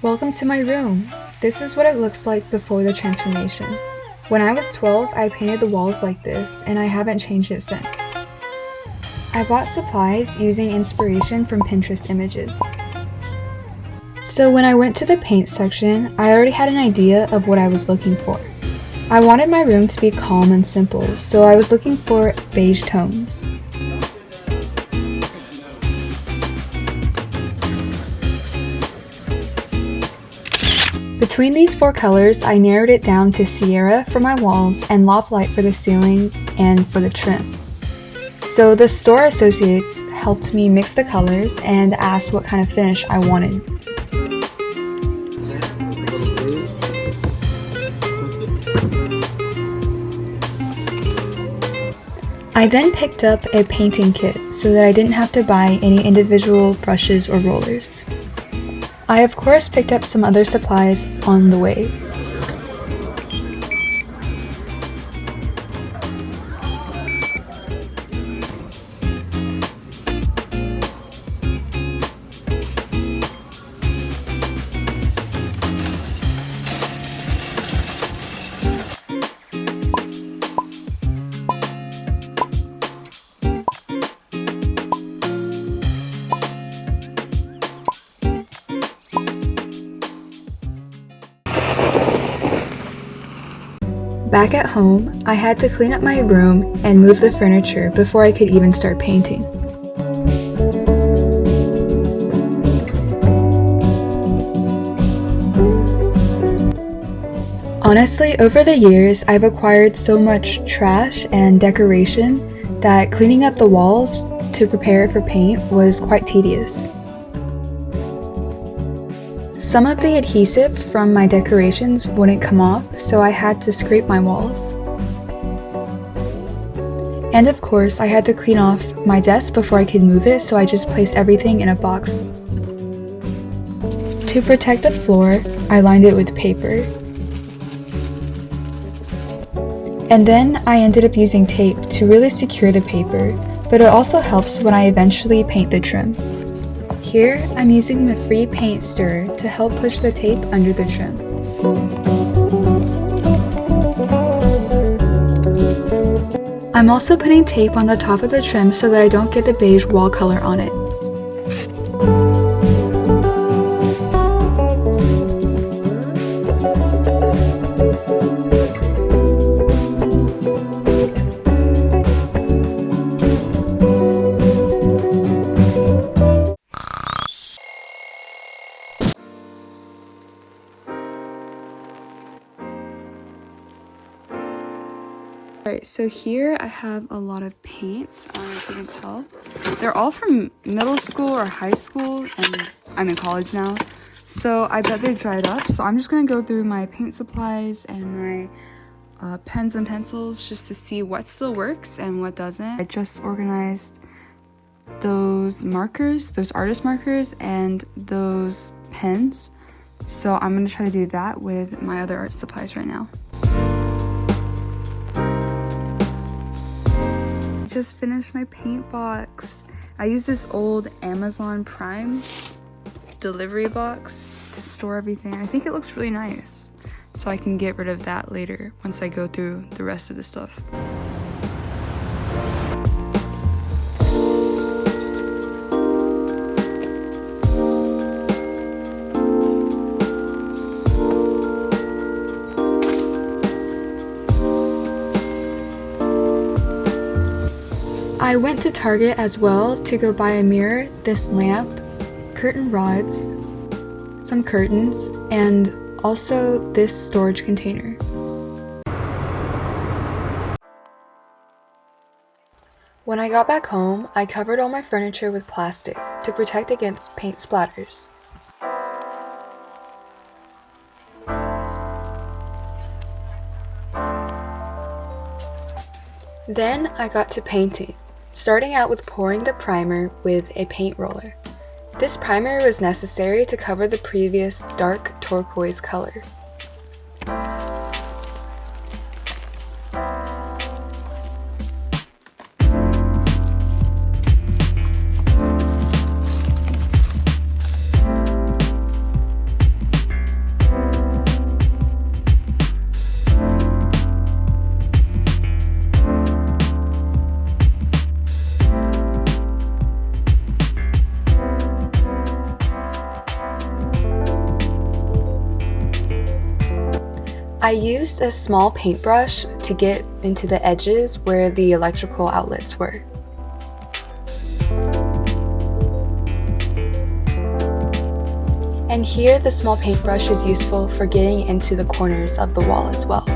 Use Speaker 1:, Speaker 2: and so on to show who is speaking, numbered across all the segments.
Speaker 1: Welcome to my room. This is what it looks like before the transformation. When I was 12, I painted the walls like this, and I haven't changed it since. I bought supplies using inspiration from Pinterest images. So when I went to the paint section, I already had an idea of what I was looking for. I wanted my room to be calm and simple, so I was looking for beige tones. Between these four colors, I narrowed it down to Sierra for my walls and Loft Light for the ceiling and for the trim. So the store associates helped me mix the colors and asked what kind of finish I wanted. I then picked up a painting kit so that I didn't have to buy any individual brushes or rollers. I of course picked up some other supplies on the way. Back at home, I had to clean up my room and move the furniture before I could even start painting. Honestly, over the years, I've acquired so much trash and decoration that cleaning up the walls to prepare it for paint was quite tedious. Some of the adhesive from my decorations wouldn't come off, so I had to scrape my walls. And of course, I had to clean off my desk before I could move it, so I just placed everything in a box. To protect the floor, I lined it with paper. And then I ended up using tape to really secure the paper, but it also helps when I eventually paint the trim. Here, I'm using the free paint stirrer to help push the tape under the trim. I'm also putting tape on the top of the trim so that I don't get the beige wall color on it. Alright, so here I have a lot of paints, if you can tell. They're all from middle school or high school, and I'm in college now. So I bet they're dried up, so I'm just going to go through my paint supplies and my pens and pencils just to see what still works and what doesn't. I just organized those markers, those artist markers, and those pens. So I'm going to try to do that with my other art supplies right now. Just finished my paint box. I use this old Amazon Prime delivery box to store everything. I think it looks really nice, so I can get rid of that later once I go through the rest of the stuff. I went to Target as well to go buy a mirror, this lamp, curtain rods, some curtains, and also this storage container. When I got back home, I covered all my furniture with plastic to protect against paint splatters. Then I got to painting, starting out with pouring the primer with a paint roller. This primer was necessary to cover the previous dark turquoise color. I used a small paintbrush to get into the edges where the electrical outlets were. And here the small paintbrush is useful for getting into the corners of the wall as well.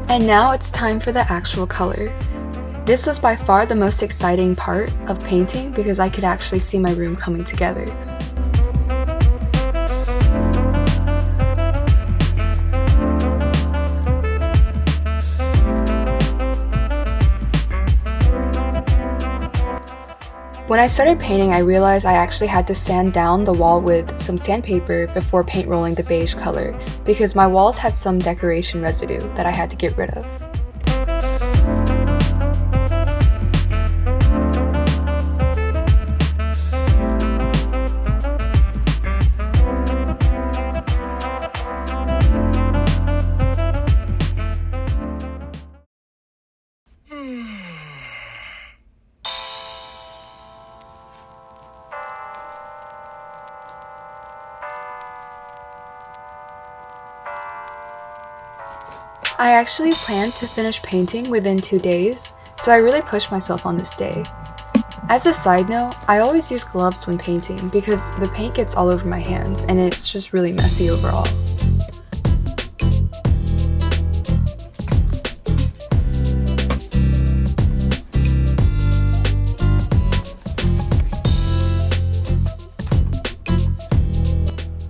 Speaker 1: And now it's time for the actual color. This was by far the most exciting part of painting because I could actually see my room coming together. When I started painting, I realized I actually had to sand down the wall with some sandpaper before paint rolling the beige color because my walls had some decoration residue that I had to get rid of. I actually planned to finish painting within 2 days, so I really pushed myself on this day. As a side note, I always use gloves when painting because the paint gets all over my hands and it's just really messy overall.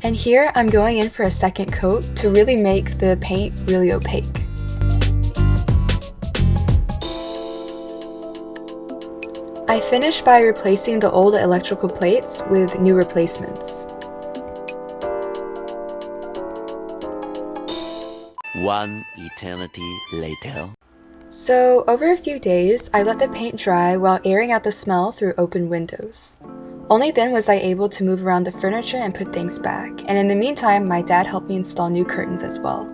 Speaker 1: And here I'm going in for a second coat to really make the paint really opaque. I finished by replacing the old electrical plates with new replacements.
Speaker 2: One eternity later.
Speaker 1: So over a few days, I let the paint dry while airing out the smell through open windows. Only then was I able to move around the furniture and put things back, and in the meantime, my dad helped me install new curtains as well.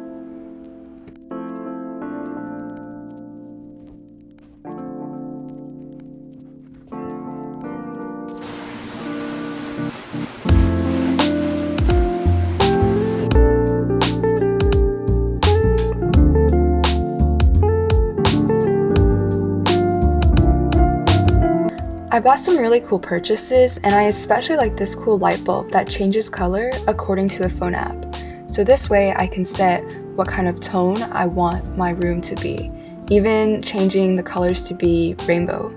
Speaker 1: I bought some really cool purchases, and I especially like this cool light bulb that changes color according to a phone app. So this way I can set what kind of tone I want my room to be, even changing the colors to be rainbow.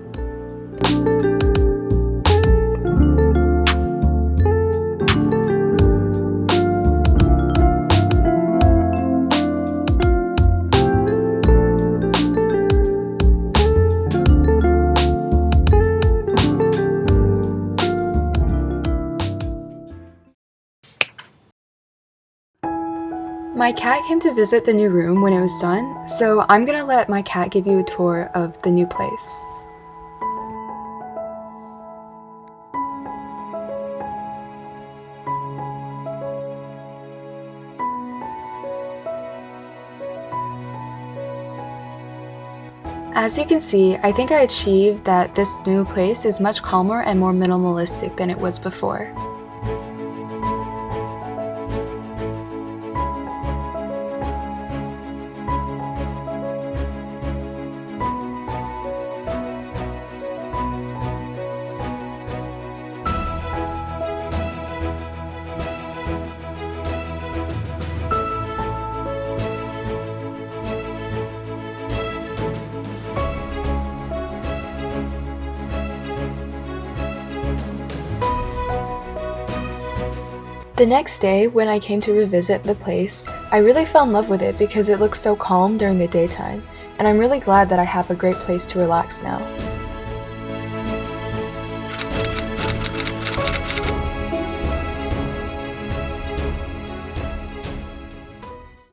Speaker 1: My cat came to visit the new room when it was done, so I'm gonna let my cat give you a tour of the new place. As you can see, I think I achieved that this new place is much calmer and more minimalistic than it was before. The next day, when I came to revisit the place, I really fell in love with it because it looks so calm during the daytime, and I'm really glad that I have a great place to relax now.